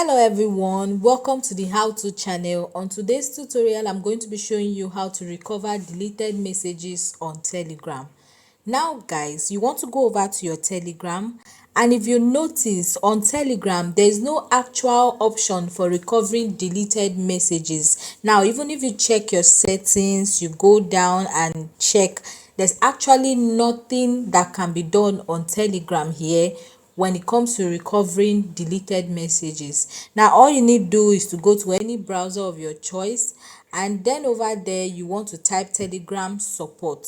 Hello everyone, welcome to the how to channel. On today's tutorial I'm going to be showing you how to recover deleted messages on Telegram. Now guys, you want to go over to your Telegram, and if you notice on Telegram there is no actual option for recovering deleted messages. Now even if you check your settings, you go down and check, there's actually nothing that can be done on Telegram here when it comes to recovering deleted messages. Now all you need to do is to go to any browser of your choice, and then over there you want to type telegram support.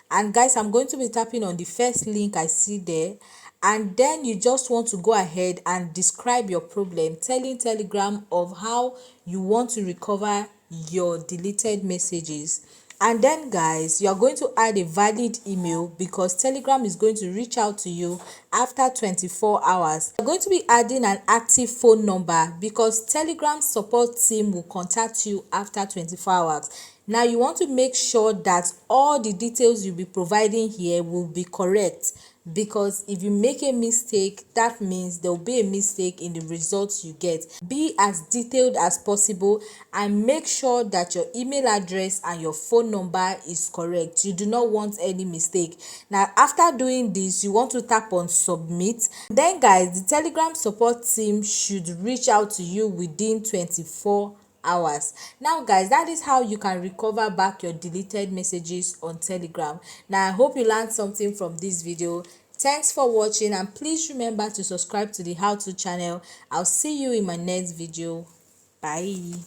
And guys, I'm going to be tapping on the first link I see there, and then you just want to go ahead and describe your problem, telling Telegram of how you want to recover your deleted messages. And then guys, you are going to add a valid email because Telegram is going to reach out to you after 24 hours. You're going to be adding an active phone number because Telegram support team will contact you after 24 hours. Now you want to make sure that all the details you'll be providing here will be correct, because if you make a mistake, that means there will be a mistake in the results you get. Be as detailed as possible and make sure that your email address and your phone number is correct. You do not want any mistake. Now after doing this, you want to tap on submit. Then guys, the Telegram support team should reach out to you within 24 hours. Now guys, that is how you can recover back your deleted messages on Telegram. Now I hope you learned something from this video. Thanks for watching, and please remember to subscribe to the how to channel. I'll see you in my next video. Bye.